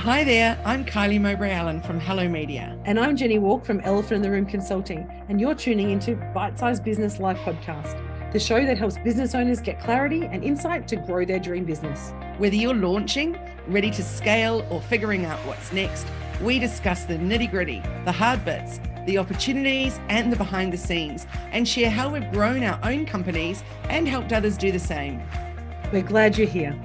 Hi there, I'm Kylie Mowbray-Allen from Hello Media. And I'm Jenni Walke from Elephant in the Room Consulting, and you're tuning into Bite-Sized Business Live Podcast, the show that helps business owners get clarity and insight to grow their dream business. Whether you're launching, ready to scale, or figuring out what's next, we discuss the nitty-gritty, the hard bits, the opportunities, and the behind the scenes, and share how we've grown our own companies and helped others do the same. We're glad you're here.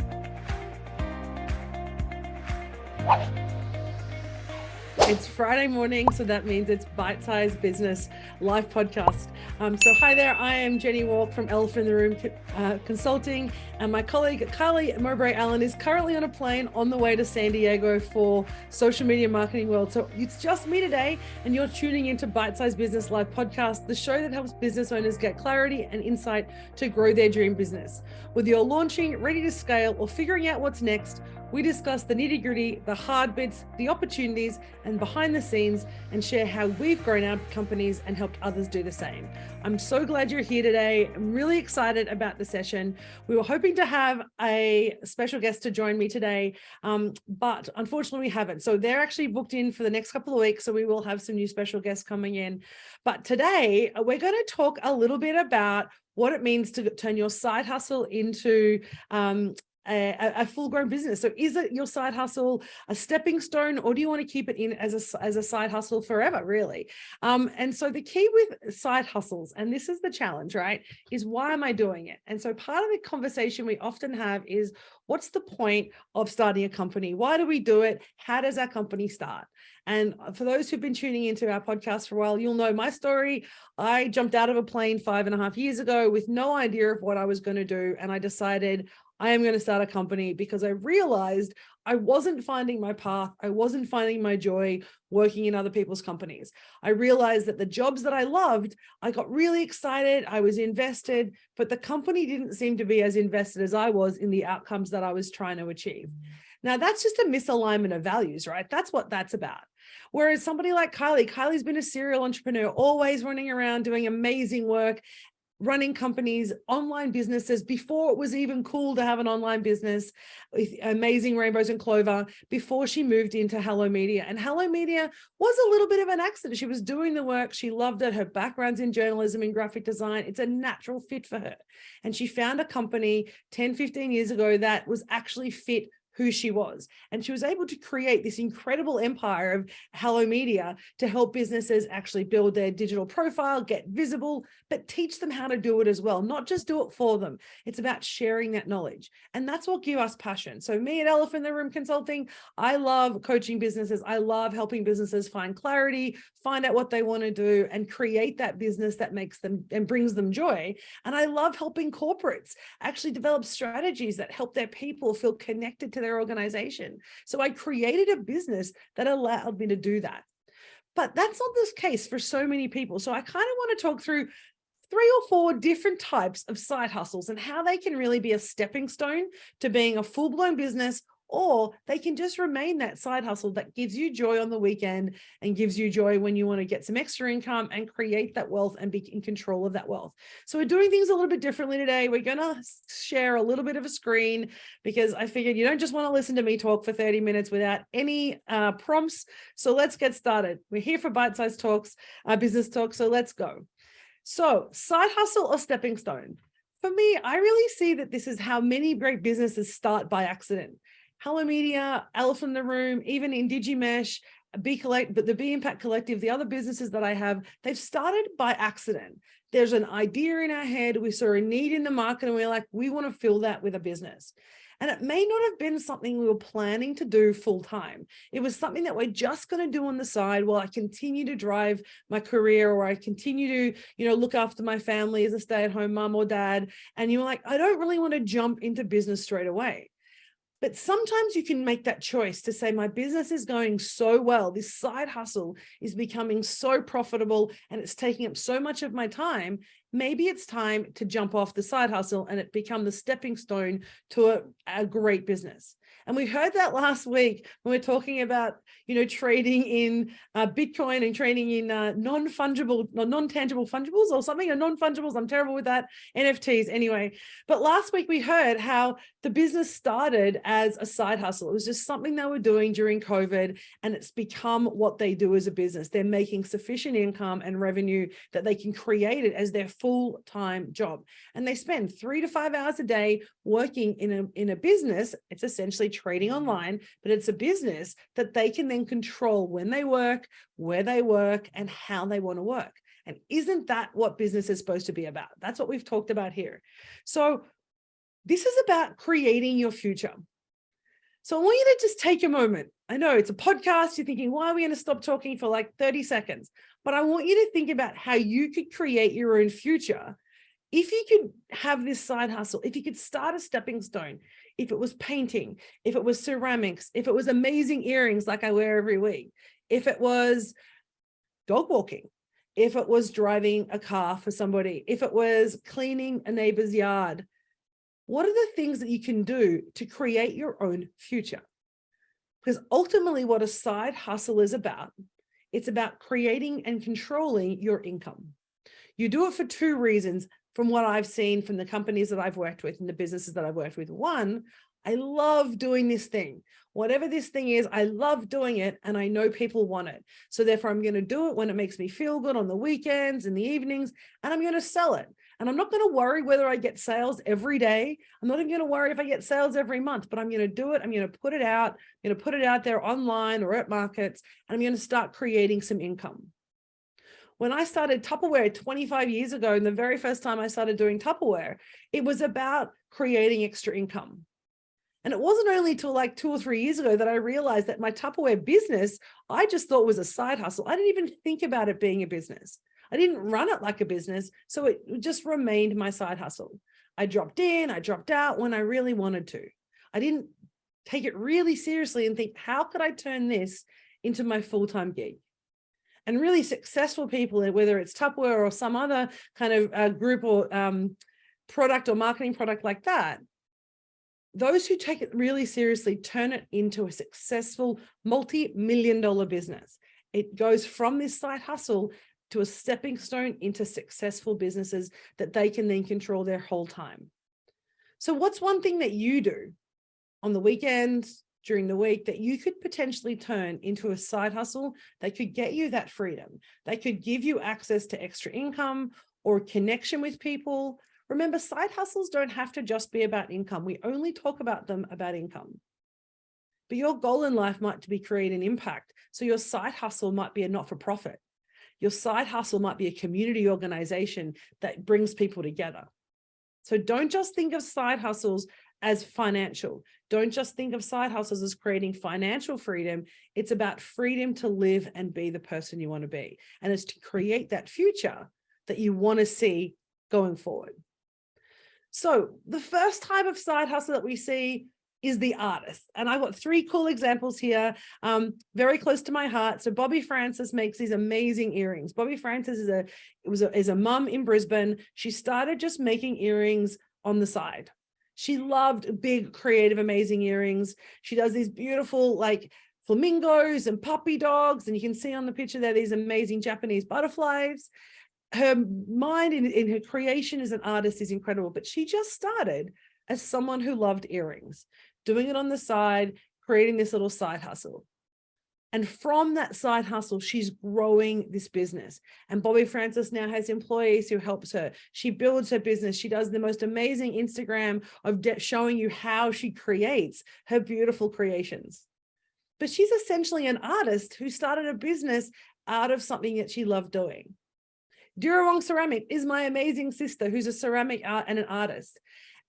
It's Friday morning, so that means it's Bite-Sized Business Live Podcast. So hi there, I am Jenni Walke from Elephant in the Room Consulting, and my colleague Kylie Mowbray-Allen is currently on a plane on the way to San Diego for Social Media Marketing World. So it's just me today, and you're tuning into Bite-Sized Business Live Podcast, the show that helps business owners get clarity and insight to grow their dream business. Whether you're launching, ready to scale, or figuring out what's next, we discuss the nitty-gritty, the hard bits, the opportunities, and behind the scenes, and share how we've grown our companies and helped others do the same. I'm so glad you're here today. I'm really excited about the session. We were hoping to have a special guest to join me today, but unfortunately we haven't. So they're actually booked in for the next couple of weeks, so we will have some new special guests coming in. But today we're going to talk a little bit about what it means to turn your side hustle into a full-grown business. So is it your side hustle a stepping stone, or do you want to keep it in as a side hustle forever, really? And so the key with side hustles, and this is the challenge, right, is why am I doing it? And so part of the conversation we often have is, what's the point of starting a company? Why do we do it? How does our company start? And for those who've been tuning into our podcast for a while, you'll know my story. I jumped out of a plane 5.5 years ago with no idea of what I was going to do. And I decided I am going to start a company because I realized I wasn't finding my path. I wasn't finding my joy working in other people's companies. I realized that the jobs that I loved, I got really excited. I was invested, but the company didn't seem to be as invested as I was in the outcomes that I was trying to achieve. Now, that's just a misalignment of values, right? That's what that's about. Whereas somebody like Kylie's been a serial entrepreneur, always running around doing amazing work, running companies, online businesses before it was even cool to have an online business with amazing rainbows and clover, before she moved into Hello Media. And Hello Media was a little bit of an accident. She was doing the work. She loved it. Her background's in journalism and graphic design. It's a natural fit for her. And she found a company 10, 15 years ago that was actually fit who she was. And she was able to create this incredible empire of Hello Media to help businesses actually build their digital profile, get visible, but teach them how to do it as well, not just do it for them. It's about sharing that knowledge. And that's what gives us passion. So me at Elephant in the Room Consulting, I love coaching businesses. I love helping businesses find clarity, find out what they want to do, and create that business that makes them and brings them joy. And I love helping corporates actually develop strategies that help their people feel connected to their organization. So I created a business that allowed me to do that. But that's not the case for so many people. So I kind of want to talk through 3 or 4 different types of side hustles and how they can really be a stepping stone to being a full-blown business, or they can just remain that side hustle that gives you joy on the weekend and gives you joy when you want to get some extra income and create that wealth and be in control of that wealth. So we're doing things a little bit differently today. We're going to share a little bit of a screen because I figured you don't just want to listen to me talk for 30 minutes without any prompts. So let's get started. We're here for bite-sized talks, business talk. So let's go. So side hustle or stepping stone? For me, I really see that this is how many great businesses start by accident. Hello Media, Elephant in the Room, even in Digimesh, but the Be Impact Collective, the other businesses that I have, they've started by accident. There's an idea in our head. We saw a need in the market and we're like, we want to fill that with a business. And it may not have been something we were planning to do full time. It was something that we're just going to do on the side while I continue to drive my career, or I continue to, look after my family as a stay-at-home mom or dad. And you're like, I don't really want to jump into business straight away. But sometimes you can make that choice to say, my business is going so well, this side hustle is becoming so profitable and it's taking up so much of my time. Maybe it's time to jump off the side hustle and it become the stepping stone to a great business. And we heard that last week when we're talking about, trading in Bitcoin and trading in non-tangible fungibles or something, or non-fungibles. I'm terrible with that. NFTs anyway. But last week we heard how the business started as a side hustle. It was just something they were doing during COVID, and it's become what they do as a business. They're making sufficient income and revenue that they can create it as their full-time job. And they spend 3 to 5 hours a day working in a business. It's essentially trading online, but it's a business that they can then control when they work, where they work, and how they want to work. And isn't that what business is supposed to be about? That's what we've talked about here. So this is about creating your future. So I want you to just take a moment. I know it's a podcast. You're thinking, why are we going to stop talking for like 30 seconds? But I want you to think about how you could create your own future. If you could have this side hustle, if you could start a stepping stone, if it was painting, if it was ceramics, if it was amazing earrings like I wear every week, if it was dog walking, if it was driving a car for somebody, if it was cleaning a neighbor's yard, what are the things that you can do to create your own future? Because ultimately what a side hustle is about, it's about creating and controlling your income. You do it for 2 reasons from what I've seen from the companies that I've worked with and the businesses that I've worked with. 1, I love doing this thing. Whatever this thing is, I love doing it, and I know people want it. So therefore, I'm going to do it when it makes me feel good on the weekends and the evenings, and I'm going to sell it. And I'm not going to worry whether I get sales every day. I'm not even going to worry if I get sales every month, but I'm going to do it. I'm going to put it out. I'm going to put it out there online or at markets, and I'm going to start creating some income. When I started Tupperware 25 years ago, and the very first time I started doing Tupperware, it was about creating extra income. And it wasn't only till like 2 or 3 years ago that I realized that my Tupperware business, I just thought was a side hustle. I didn't even think about it being a business. I didn't run it like a business. So it just remained my side hustle. I dropped in, I dropped out when I really wanted to. I didn't take it really seriously and think, how could I turn this into my full-time gig? And really successful people, whether it's Tupperware or some other kind of group or product or marketing product like that, those who take it really seriously turn it into a successful multi-million-dollar business. It goes from this side hustle to a stepping stone into successful businesses that they can then control their whole time. So what's one thing that you do on the weekends, during the week, that you could potentially turn into a side hustle that could get you that freedom, that could give you access to extra income or connection with people? Remember, side hustles don't have to just be about income. We only talk about them about income. But your goal in life might be create an impact. So your side hustle might be a not-for-profit. Your side hustle might be a community organization that brings people together. So don't just think of side hustles as financial. Don't just think of side hustles as creating financial freedom. It's about freedom to live and be the person you want to be. And it's to create that future that you want to see going forward. So the first type of side hustle that we see is the artist. And I've got 3 cool examples here, very close to my heart. So Bobby Francis makes these amazing earrings. Bobby Francis is a mum in Brisbane. She started just making earrings on the side. She loved big, creative, amazing earrings. She does these beautiful like flamingos and puppy dogs. And you can see on the picture there, these amazing Japanese butterflies. Her mind in her creation as an artist is incredible, but she just started as someone who loved earrings, doing it on the side, creating this little side hustle. And from that side hustle, she's growing this business. And Bobby Francis now has employees who helps her. She builds her business. She does the most amazing Instagram of showing you how she creates her beautiful creations. But she's essentially an artist who started a business out of something that she loved doing. Durawong Ceramic is my amazing sister who's a ceramic art and an artist.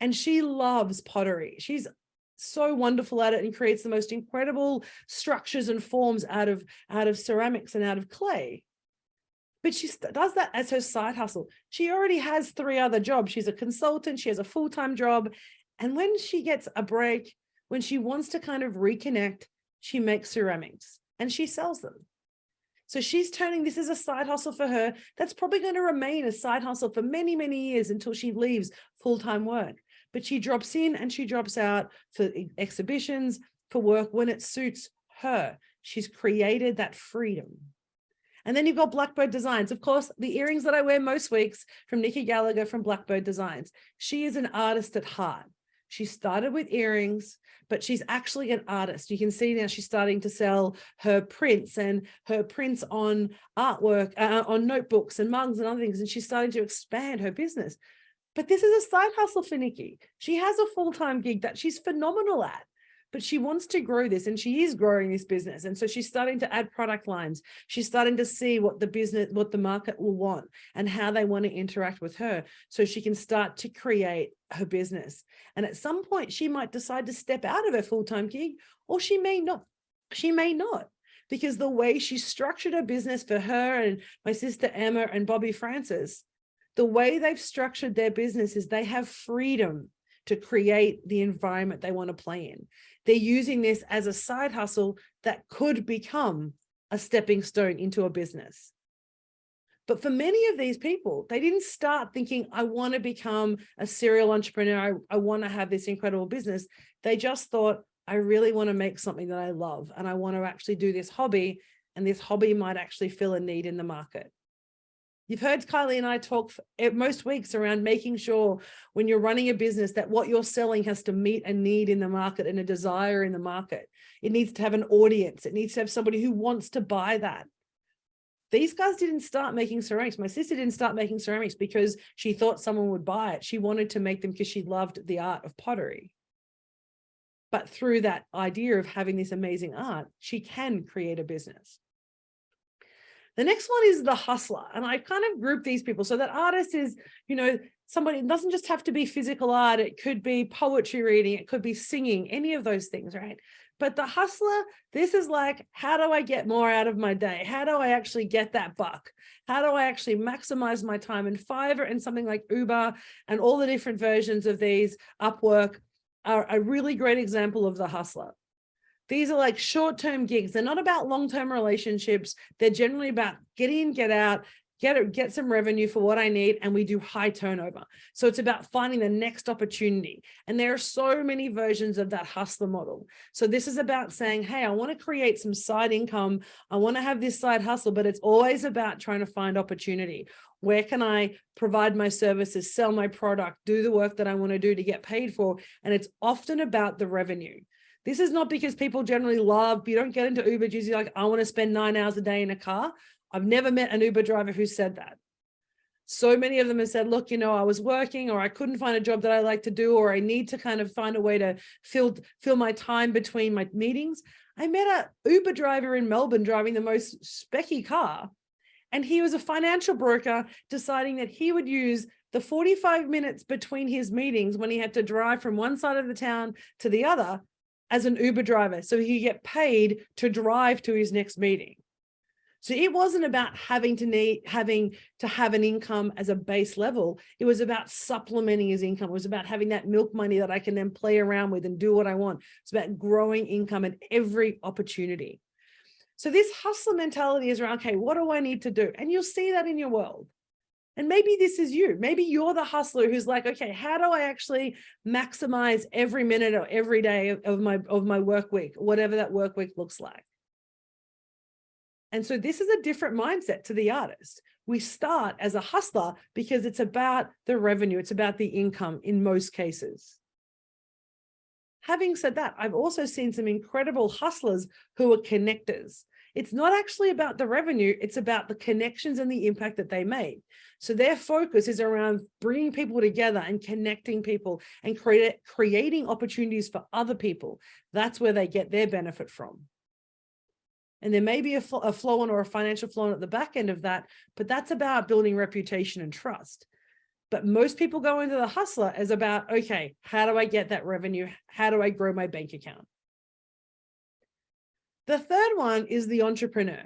And she loves pottery. She's so wonderful at it and creates the most incredible structures and forms out of ceramics and out of clay. But she does that as her side hustle. She already has 3 other jobs. She's a consultant. She has a full-time job. And when she gets a break, when she wants to kind of reconnect, she makes ceramics and she sells them. So she's turning this as a side hustle for her. That's probably going to remain a side hustle for many, many years until she leaves full-time work. But she drops in and she drops out for exhibitions for work when it suits her. She's created that freedom. And then you've got Blackbird Designs. Of course, the earrings that I wear most weeks from Nikki Gallagher from Blackbird Designs. She is an artist at heart. She started with earrings, but she's actually an artist. You can see now she's starting to sell her prints and her prints on artwork, on notebooks and mugs and other things. And she's starting to expand her business. But this is a side hustle for Nikki. She has a full-time gig that she's phenomenal at, but she wants to grow this, and she is growing this business. And so she's starting to add product lines. She's starting to see what the market will want and how they want to interact with her, so she can start to create her business. And at some point she might decide to step out of her full-time gig, or she may not. She may not, because the way she structured her business for her and my sister Emma and Bobby Francis, the way they've structured their business is they have freedom to create the environment they want to play in. They're using this as a side hustle that could become a stepping stone into a business. But for many of these people, they didn't start thinking, I want to become a serial entrepreneur. I want to have this incredible business. They just thought, I really want to make something that I love, and I want to actually do this hobby, and this hobby might actually fill a need in the market. You've heard Kylie and I talk most weeks around making sure when you're running a business that what you're selling has to meet a need in the market and a desire in the market. It needs to have an audience. It needs to have somebody who wants to buy that. These guys didn't start making ceramics. My sister didn't start making ceramics because she thought someone would buy it. She wanted to make them because she loved the art of pottery. But through that idea of having this amazing art, she can create a business. The next one is the hustler. And I kind of group these people. So that artist is, somebody, it doesn't just have to be physical art. It could be poetry reading. It could be singing, any of those things, right? But the hustler, this is like, how do I get more out of my day? How do I actually get that buck? How do I actually maximize my time? And Fiverr and something like Uber and all the different versions of these, Upwork, are a really great example of the hustler. These are like short-term gigs. They're not about long-term relationships. They're generally about get in, get out, get some revenue for what I need, and we do high turnover. So it's about finding the next opportunity. And there are so many versions of that hustler model. So this is about saying, hey, I want to create some side income. I want to have this side hustle, but it's always about trying to find opportunity. Where can I provide my services, sell my product, do the work that I want to do to get paid for? And it's often about the revenue. This is not because people generally you don't get into Uber usually like, I want to spend 9 hours a day in a car. I've never met an Uber driver who said that. So many of them have said, look, I was working, or I couldn't find a job that I like to do, or I need to kind of find a way to fill my time between my meetings. I met an Uber driver in Melbourne driving the most specky car, and he was a financial broker deciding that he would use the 45 minutes between his meetings when he had to drive from one side of the town to the other as an Uber driver, so he could get paid to drive to his next meeting. So it wasn't about having to have an income as a base level. It was about supplementing his income. It was about having that milk money that I can then play around with and do what I want. It's about growing income at every opportunity. So this hustler mentality is around, okay, what do I need to do? And you'll see that in your world. And maybe this is you. Maybe you're the hustler who's like, okay, how do I actually maximize every minute or every day of my work week, whatever that work week looks like? And so this is a different mindset to the artist. We start as a hustler because it's about the revenue. It's about the income in most cases. Having said that, I've also seen some incredible hustlers who are connectors. It's not actually about the revenue. It's about the connections and the impact that they made. So their focus is around bringing people together and connecting people and creating opportunities for other people. That's where they get their benefit from. And there may be a flow on or a financial flow on at the back end of that, but that's about building reputation and trust. But most people go into the hustler as about, okay, how do I get that revenue? How do I grow my bank account? The third one is the entrepreneur.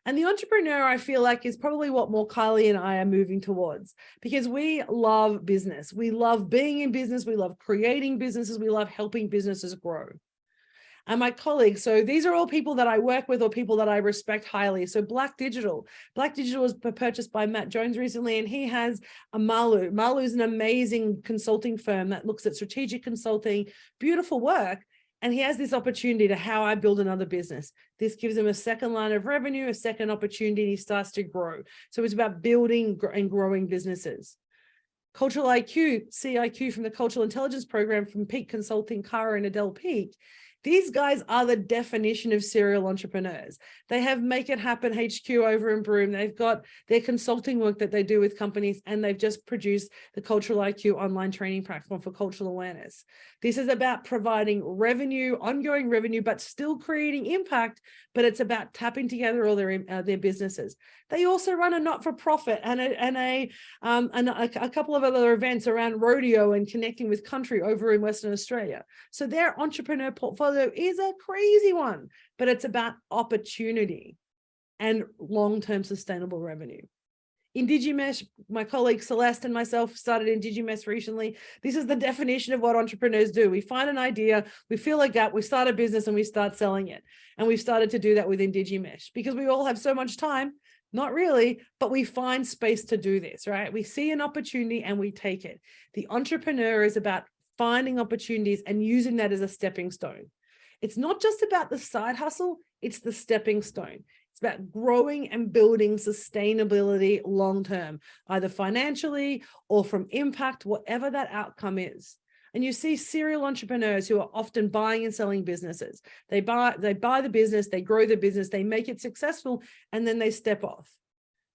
And the entrepreneur, I feel like, is probably what more Kylie and I are moving towards, because we love business. We love being in business. We love creating businesses. We love helping businesses grow. And my colleagues, so these are all people that I work with or people that I respect highly. So Black Digital was purchased by Matt Jones recently, and he has a Malu. Malu is an amazing consulting firm that looks at strategic consulting, beautiful work. And he has this opportunity to how I build another business. This gives him a second line of revenue, a second opportunity, and he starts to grow. So it's about building and growing businesses. Cultural IQ, CIQ from the Cultural Intelligence Program from Peak Consulting, Cara and Adele Peak. These guys are the definition of serial entrepreneurs. They have Make It Happen HQ over in Broome. They've got their consulting work that they do with companies, and they've just produced the Cultural IQ online training platform for cultural awareness. This is about providing revenue, ongoing revenue, but still creating impact, but it's about tapping together all their businesses. They also run a not-for-profit and a couple of other events around rodeo and connecting with country over in Western Australia. So their entrepreneur portfolio is a crazy one, but it's about opportunity and long-term sustainable revenue. IndigiMesh, my colleague Celeste and myself started IndigiMesh recently. This is the definition of what entrepreneurs do. We find an idea, we fill a gap, we start a business, and we start selling it. And we've started to do that with IndigiMesh because we all have so much time. Not really, but we find space to do this, right? We see an opportunity and we take it. The entrepreneur is about finding opportunities and using that as a stepping stone. It's not just about the side hustle, it's the stepping stone. It's about growing and building sustainability long-term, either financially or from impact, whatever that outcome is. And you see serial entrepreneurs who are often buying and selling businesses. They buy the business, they grow the business, they make it successful, and then they step off.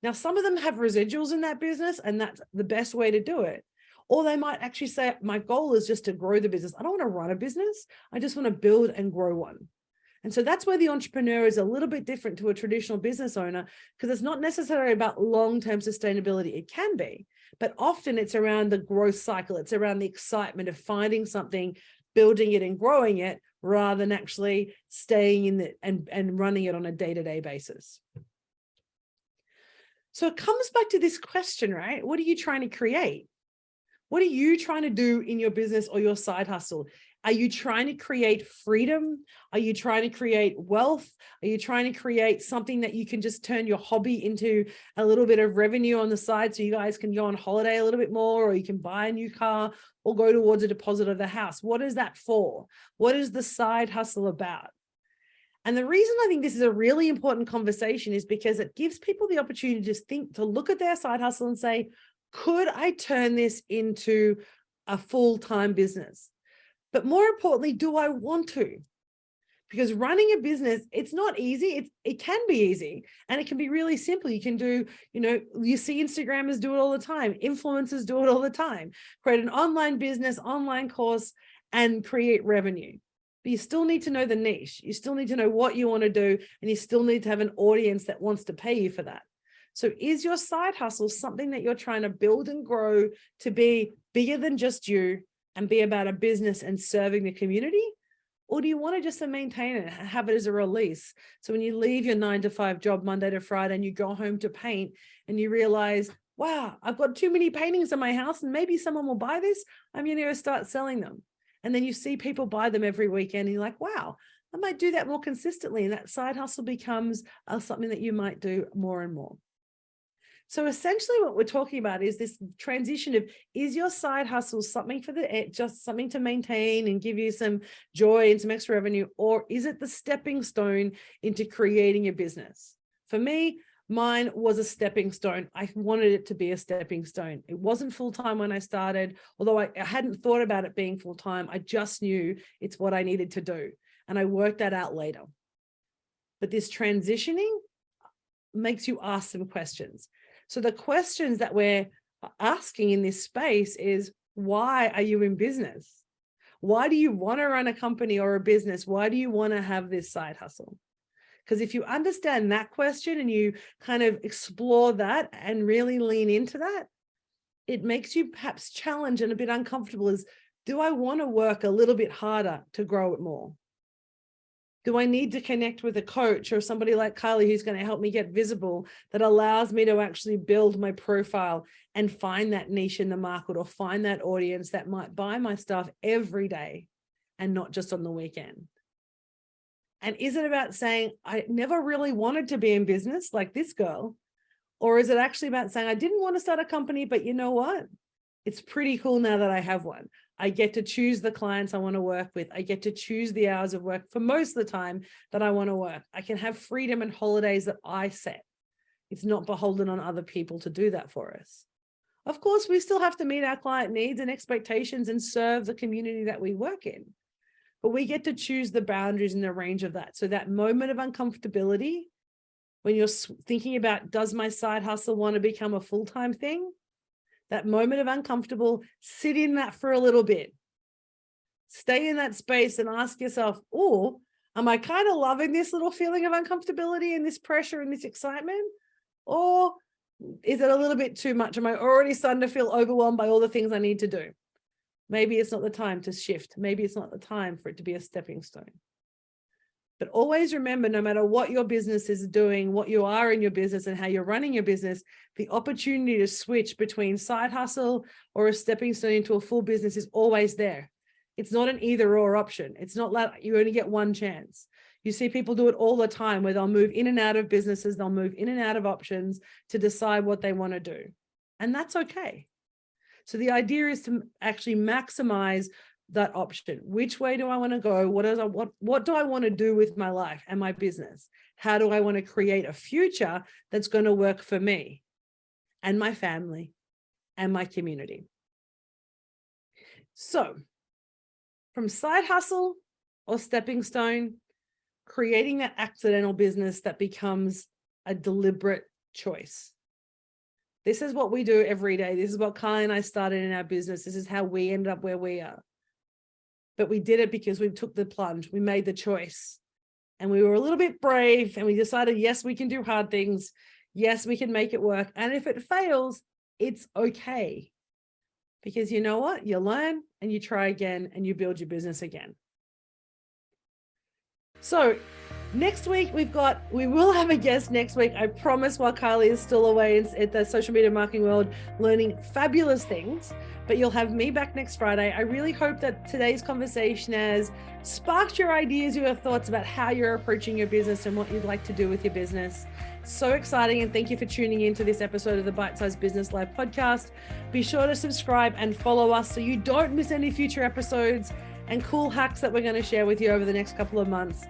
Now, some of them have residuals in that business, and that's the best way to do it. Or they might actually say, my goal is just to grow the business. I don't want to run a business. I just want to build and grow one. And so that's where the entrepreneur is a little bit different to a traditional business owner, because it's not necessarily about long-term sustainability. It can be, but often it's around the growth cycle. It's around the excitement of finding something, building it and growing it, rather than actually staying in it and running it on a day-to-day basis. So it comes back to this question, right? What are you trying to create? What are you trying to do in your business or your side hustle? Are you trying to create freedom? Are you trying to create wealth? Are you trying to create something that you can just turn your hobby into a little bit of revenue on the side so you guys can go on holiday a little bit more, or you can buy a new car or go towards a deposit of the house? What is that for? What is the side hustle about? And the reason I think this is a really important conversation is because it gives people the opportunity to just think, to look at their side hustle and say, could I turn this into a full-time business? But more importantly, do I want to? Because running a business, it's not easy. It can be easy, and it can be really simple. You can do, you see Instagrammers do it all the time. Influencers do it all the time. Create an online business, online course, and create revenue. But you still need to know the niche. You still need to know what you want to do, and you still need to have an audience that wants to pay you for that. So is your side hustle something that you're trying to build and grow to be bigger than just you and be about a business and serving the community? Or do you want to just maintain it and have it as a release? So when you leave your 9-to-5 job Monday to Friday and you go home to paint and you realize, wow, I've got too many paintings in my house and maybe someone will buy this, I'm going to start selling them. And then you see people buy them every weekend and you're like, wow, I might do that more consistently. And that side hustle becomes something that you might do more and more. So essentially what we're talking about is this transition of, is your side hustle something for just something to maintain and give you some joy and some extra revenue, or is it the stepping stone into creating a business? For me, mine was a stepping stone. I wanted it to be a stepping stone. It wasn't full-time when I started, although I hadn't thought about it being full-time. I just knew it's what I needed to do. And I worked that out later. But this transitioning makes you ask some questions. So the questions that we're asking in this space is, why are you in business? Why do you want to run a company or a business? Why do you want to have this side hustle? Because if you understand that question and you kind of explore that and really lean into that, it makes you perhaps challenged and a bit uncomfortable. Is, do I want to work a little bit harder to grow it more? Do I need to connect with a coach or somebody like Carly who's going to help me get visible, that allows me to actually build my profile and find that niche in the market, or find that audience that might buy my stuff every day and not just on the weekend? And is it about saying, I never really wanted to be in business like this girl? Or is it actually about saying, I didn't want to start a company, but you know what? It's pretty cool now that I have one. I get to choose the clients I want to work with. I get to choose the hours of work for most of the time that I want to work. I can have freedom and holidays that I set. It's not beholden on other people to do that for us. Of course, we still have to meet our client needs and expectations and serve the community that we work in. But we get to choose the boundaries and the range of that. So that moment of uncomfortability, when you're thinking about, does my side hustle want to become a full-time thing? That moment of uncomfortable, sit in that for a little bit. Stay in that space and ask yourself, oh, am I kind of loving this little feeling of uncomfortability and this pressure and this excitement? Or is it a little bit too much? Am I already starting to feel overwhelmed by all the things I need to do? Maybe it's not the time to shift. Maybe it's not the time for it to be a stepping stone. But always remember, no matter what your business is doing, what you are in your business and how you're running your business, the opportunity to switch between side hustle or a stepping stone into a full business is always there. It's not an either or option. It's not like you only get one chance. You see people do it all the time where they'll move in and out of businesses, they'll move in and out of options to decide what they want to do. And that's okay. So the idea is to actually maximize that option. Which way do I want to go? What do I want to do with my life and my business? How do I want to create a future that's going to work for me and my family and my community? So from side hustle or stepping stone, creating that accidental business that becomes a deliberate choice. This is what we do every day. This is what Kylie and I started in our business. This is how we ended up where we are. But we did it because we took the plunge. We made the choice. And we were a little bit brave and we decided, yes, we can do hard things. Yes, we can make it work. And if it fails, it's okay. Because you know what? You learn and you try again and you build your business again. So next week, we will have a guest next week. I promise, while Kylie is still away at the social media marketing world, learning fabulous things, but you'll have me back next Friday. I really hope that today's conversation has sparked your ideas, your thoughts about how you're approaching your business and what you'd like to do with your business. So exciting. And thank you for tuning into this episode of the Bite Size Business Live podcast. Be sure to subscribe and follow us so you don't miss any future episodes and cool hacks that we're going to share with you over the next couple of months.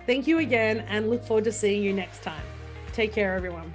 Thank you again and look forward to seeing you next time. Take care, everyone.